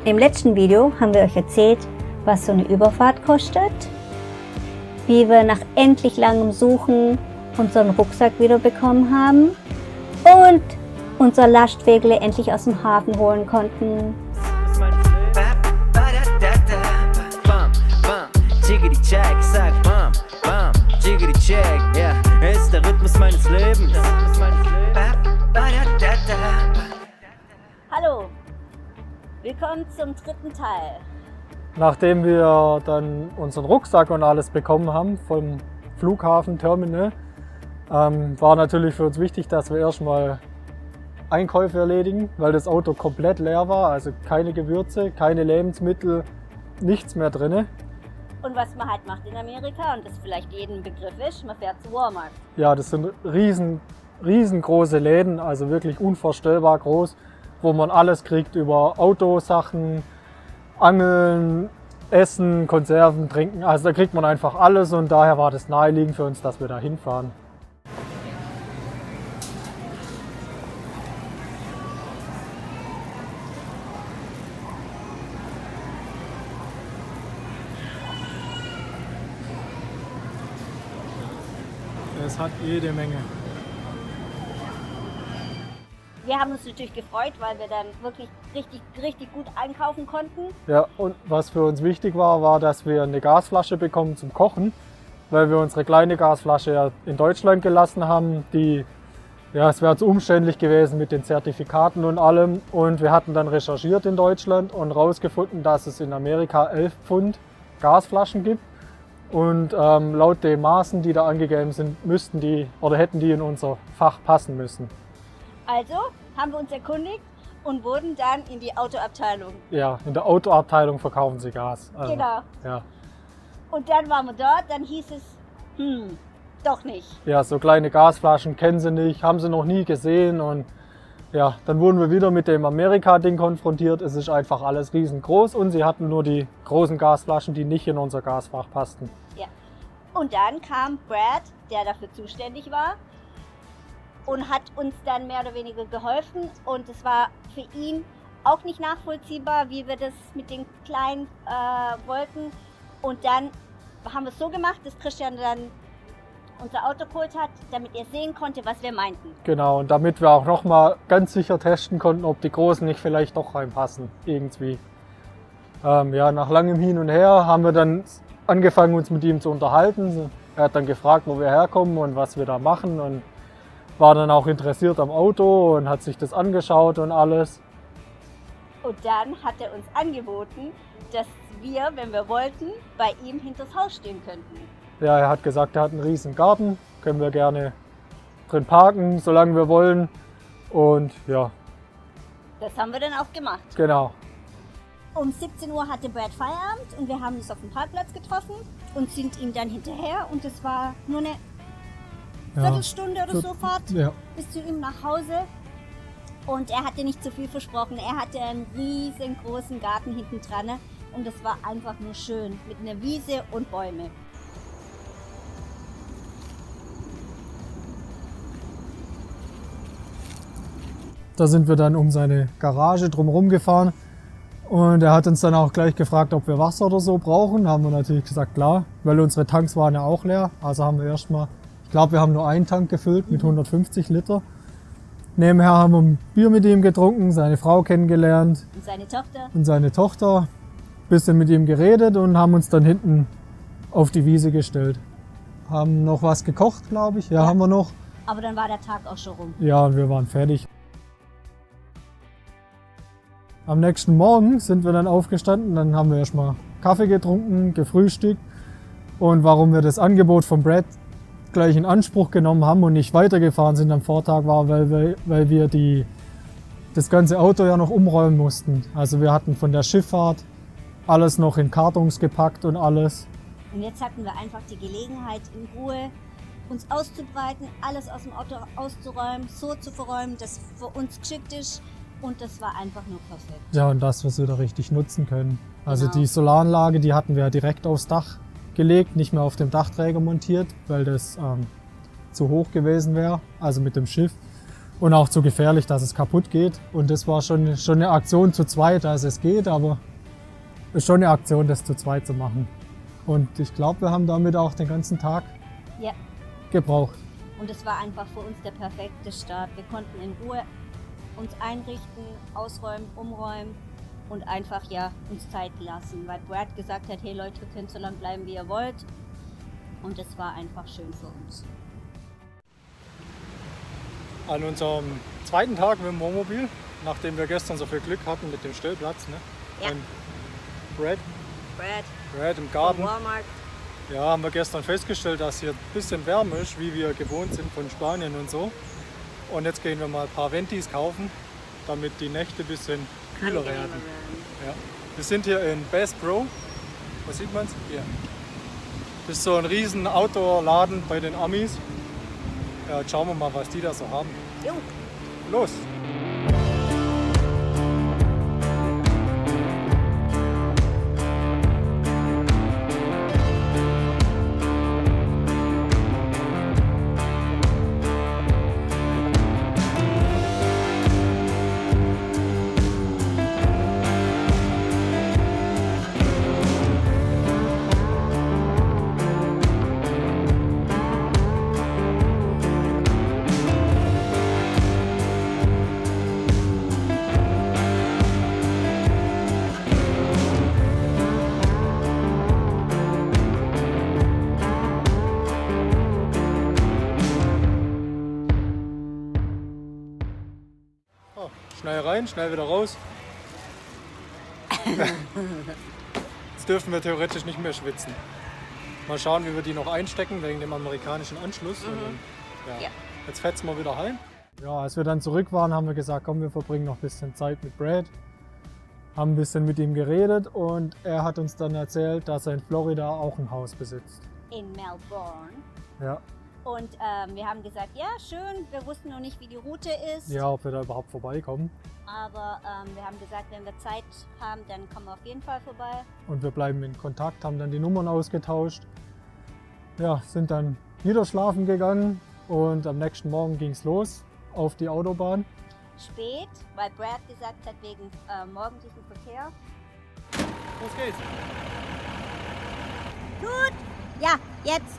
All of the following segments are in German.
Im letzten Video haben wir euch erzählt, was so eine Überfahrt kostet, wie wir nach endlich langem Suchen unseren Rucksack wieder bekommen haben und unser Lastwagen endlich aus dem Hafen holen konnten. Er ist der Rhythmus meines Lebens. Hallo, willkommen zum dritten Teil. Nachdem wir dann unseren Rucksack und alles bekommen haben vom Flughafen-Terminal, war natürlich für uns wichtig, dass wir erstmal Einkäufe erledigen, weil das Auto komplett leer war, also keine Gewürze, keine Lebensmittel, nichts mehr drin. Und was man halt macht in Amerika, und das vielleicht jedem Begriff ist, man fährt zu Walmart. Ja, das sind riesengroße Läden, also wirklich unvorstellbar groß, wo man alles kriegt über Autosachen, Angeln, Essen, Konserven, Trinken. Also da kriegt man einfach alles und daher war das naheliegend für uns, dass wir da hinfahren. Es hat jede Menge. Wir haben uns natürlich gefreut, weil wir dann wirklich richtig gut einkaufen konnten. Ja, und was für uns wichtig war, war, dass wir eine Gasflasche bekommen zum Kochen, weil wir unsere kleine Gasflasche ja in Deutschland gelassen haben. Es wäre zu umständlich gewesen mit den Zertifikaten und allem. Und wir hatten dann recherchiert in Deutschland und herausgefunden, dass es in Amerika 11 Pfund Gasflaschen gibt. Und laut den Maßen, die da angegeben sind, hätten die in unser Fach passen müssen. Also haben wir uns erkundigt und wurden dann in die Autoabteilung. Ja, in der Autoabteilung verkaufen sie Gas. Also, Genau. Ja. Und dann waren wir dort, dann hieß es, doch nicht. Ja, so kleine Gasflaschen kennen sie nicht, haben sie noch nie gesehen. Und ja, dann wurden wir wieder mit dem Amerika-Ding konfrontiert. Es ist einfach alles riesengroß und sie hatten nur die großen Gasflaschen, die nicht in unser Gasfach passten. Ja. Und dann kam Brad, der dafür zuständig war, und hat uns dann mehr oder weniger geholfen. Und es war für ihn auch nicht nachvollziehbar, wie wir das mit den kleinen wollten. Und dann haben wir es so gemacht, dass Christian dann unser Auto geholt hat, damit er sehen konnte, was wir meinten. Genau, und damit wir auch nochmal ganz sicher testen konnten, ob die Großen nicht vielleicht doch reinpassen, irgendwie. Nach langem Hin und Her haben wir dann angefangen, uns mit ihm zu unterhalten. Er hat dann gefragt, wo wir herkommen und was wir da machen und war dann auch interessiert am Auto und hat sich das angeschaut und alles. Und dann hat er uns angeboten, dass wir, wenn wir wollten, bei ihm hinters Haus stehen könnten. Ja, er hat gesagt, er hat einen riesen Garten, können wir gerne drin parken, solange wir wollen. Und ja. Das haben wir dann auch gemacht. Genau. Um 17 Uhr hatte Brad Feierabend und wir haben uns auf dem Parkplatz getroffen und sind ihm dann hinterher. Und es war nur eine Viertelstunde oder so Fahrt bis zu ihm nach Hause. Und er hatte nicht zu viel versprochen. Er hatte einen riesengroßen Garten hinten dran. Und das war einfach nur schön mit einer Wiese und Bäume. Da sind wir dann um seine Garage drumherum gefahren und er hat uns dann auch gleich gefragt, ob wir Wasser oder so brauchen. Da haben wir natürlich gesagt, klar, weil unsere Tanks waren ja auch leer. Also haben wir erstmal, ich glaube, wir haben nur einen Tank gefüllt mit 150 Liter. Nebenher haben wir ein Bier mit ihm getrunken, seine Frau kennengelernt. Und seine Tochter. Bisschen mit ihm geredet und haben uns dann hinten auf die Wiese gestellt. Haben noch was gekocht, glaube ich. Ja, haben wir noch. Aber dann war der Tag auch schon rum. Ja, und wir waren fertig. Am nächsten Morgen sind wir dann aufgestanden, dann haben wir erstmal Kaffee getrunken, gefrühstückt. Und warum wir das Angebot von Brad gleich in Anspruch genommen haben und nicht weitergefahren sind am Vortag, war, weil wir das ganze Auto ja noch umräumen mussten. Also wir hatten von der Schifffahrt alles noch in Kartons gepackt und alles. Und jetzt hatten wir einfach die Gelegenheit, in Ruhe uns auszubreiten, alles aus dem Auto auszuräumen, so zu verräumen, dass für uns geschickt ist. Und das war einfach nur perfekt. Ja, und das, was wir da richtig nutzen können. Also Genau. Die Solaranlage, die hatten wir ja direkt aufs Dach gelegt, nicht mehr auf dem Dachträger montiert, weil das zu hoch gewesen wäre, also mit dem Schiff. und auch zu gefährlich, dass es kaputt geht. Und das war schon eine Aktion zu zweit, also es geht, aber es ist schon eine Aktion, das zu zweit zu machen. Und ich glaube, wir haben damit auch den ganzen Tag Ja. gebraucht. Und es war einfach für uns der perfekte Start. Wir konnten in Ruhe uns einrichten, ausräumen, umräumen und einfach uns Zeit lassen. Weil Brad gesagt hat, hey Leute, ihr könnt so lange bleiben, wie ihr wollt. Und es war einfach schön für uns. An unserem zweiten Tag mit dem Wohnmobil, nachdem wir gestern so viel Glück hatten mit dem Stellplatz, ne? Ja. Und Brad Brad im Garten. Walmart. Ja, haben wir gestern festgestellt, dass hier ein bisschen wärmer ist, wie wir gewohnt sind von Spanien und so. Und jetzt gehen wir mal ein paar Ventis kaufen, damit die Nächte ein bisschen kühler werden. Ja. Wir sind hier in Bass Pro. Was sieht man's? Hier. Das ist so ein riesen Outdoor-Laden bei den Amis. Ja, jetzt schauen wir mal, was die da so haben. Jo. Los! Oh, schnell rein, schnell wieder raus. Jetzt dürfen wir theoretisch nicht mehr schwitzen. Mal schauen, wie wir die noch einstecken wegen dem amerikanischen Anschluss. Und dann, Ja. Jetzt fetzen wir wieder heim. Ja, als wir dann zurück waren, haben wir gesagt, komm, wir verbringen noch ein bisschen Zeit mit Brad. Haben ein bisschen mit ihm geredet und er hat uns dann erzählt, dass er in Florida auch ein Haus besitzt. In Melbourne. Ja, Und wir haben gesagt, ja, schön, wir wussten noch nicht, wie die Route ist. ja, ob wir da überhaupt vorbeikommen. Aber wir haben gesagt, wenn wir Zeit haben, dann kommen wir auf jeden Fall vorbei. Und wir bleiben in Kontakt, haben dann die Nummern ausgetauscht. Ja, sind dann wieder schlafen gegangen und am nächsten Morgen ging es los auf die Autobahn. Spät, weil Brad gesagt hat, wegen morgendlichen Verkehr. Los geht's! Gut, ja, jetzt.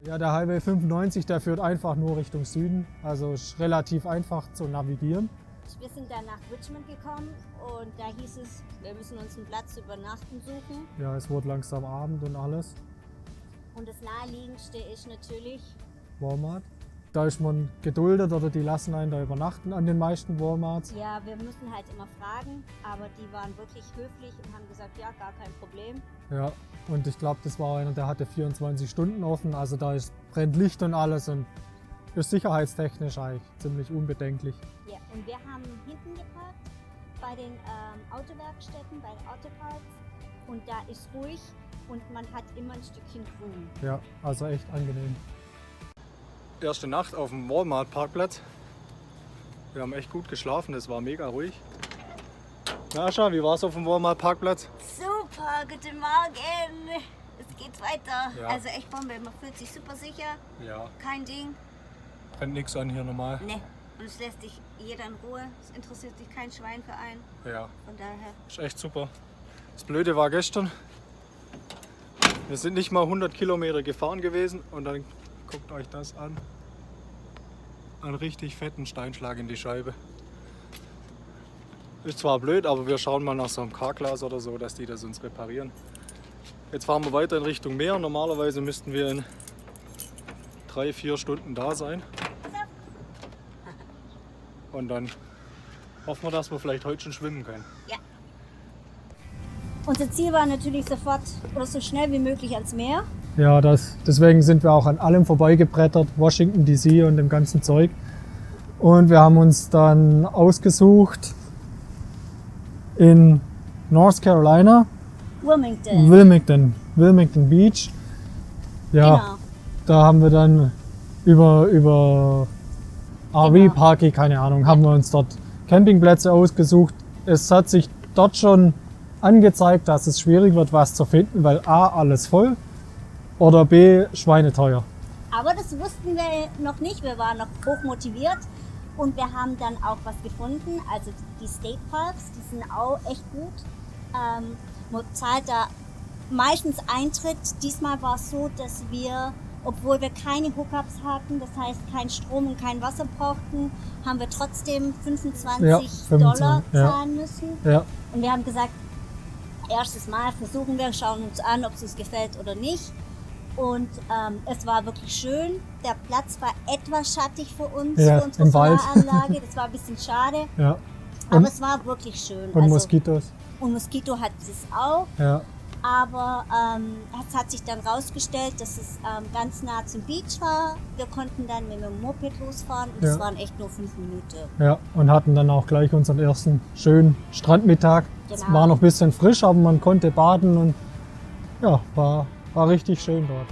Ja, der Highway 95, der führt einfach nur Richtung Süden. Also ist relativ einfach zu navigieren. Wir sind dann nach Richmond gekommen und da hieß es, wir müssen uns einen Platz zum Übernachten suchen. Ja, es wurde langsam Abend und alles. Und das naheliegendste ist natürlich, Walmart. Da ist man geduldet oder die lassen einen da übernachten an den meisten Walmarts. ja, wir müssen halt immer fragen, aber die waren wirklich höflich und haben gesagt, ja, gar kein Problem. Ja, und ich glaube, das war einer, der hatte 24 Stunden offen. Also da brennt Licht und alles und ist sicherheitstechnisch eigentlich ziemlich unbedenklich. Ja, und wir haben hinten geparkt bei den Autowerkstätten, bei den Autoparts. Und da ist ruhig und man hat immer ein Stückchen Grün. Ja, also echt angenehm. Erste Nacht auf dem Walmart-Parkplatz. Wir haben echt gut geschlafen, es war mega ruhig. Nascha, wie war es auf dem Walmart-Parkplatz? Super, guten Morgen. Es geht weiter. Ja. Also echt Bombe, man fühlt sich super sicher. Ja. Kein Ding. Brennt nichts an hier normal. Ne. Und es lässt dich jeder in Ruhe. Es interessiert sich kein Schwein für einen. Ja, Von daher. ist echt super. Das Blöde war gestern, wir sind nicht mal 100 Kilometer gefahren gewesen und dann guckt euch das an. Einen richtig fetten Steinschlag in die Scheibe. Ist zwar blöd, aber wir schauen mal nach so einem Carglass oder so, dass die das uns reparieren. Jetzt fahren wir weiter in Richtung Meer. Normalerweise müssten wir in 3-4 Stunden da sein. Und dann hoffen wir, dass wir vielleicht heute schon schwimmen können. Ja. Unser Ziel war natürlich sofort oder so schnell wie möglich ans Meer. Ja, deswegen sind wir auch an allem vorbeigebrettert, Washington DC und dem ganzen Zeug. Und wir haben uns dann ausgesucht in North Carolina, Wilmington Beach. Ja, Genau. da haben wir dann über RV-Parky, keine Ahnung, haben wir uns dort Campingplätze ausgesucht. Es hat sich dort schon angezeigt, dass es schwierig wird, was zu finden, weil A, alles voll oder B, schweineteuer. Aber das wussten wir noch nicht. Wir waren noch hoch motiviert und wir haben dann auch was gefunden. Also die State Parks, die sind auch echt gut. Man zahlt da meistens Eintritt. Diesmal war es so, dass wir, obwohl wir keine Hookups hatten, das heißt kein Strom und kein Wasser brauchten, haben wir trotzdem 25 Ja, Dollar 25, ja. zahlen müssen. Ja, Und wir haben gesagt, erstes Mal versuchen wir, schauen uns an, ob es uns gefällt oder nicht. Und es war wirklich schön. Der Platz war etwas schattig für uns, Ja, für unsere im Wald. Solaranlage. Das war ein bisschen schade, ja. aber Und, es war wirklich schön. und Moskitos. Und Moskito hat es auch, Ja, aber es hat sich dann rausgestellt, dass es ganz nah zum Beach war. Wir konnten dann mit dem Moped losfahren und es Ja. waren echt nur 5 Minuten. ja. Und hatten dann auch gleich unseren ersten schönen Strandmittag. Es Genau. war noch ein bisschen frisch, aber man konnte baden und ja, war richtig schön dort.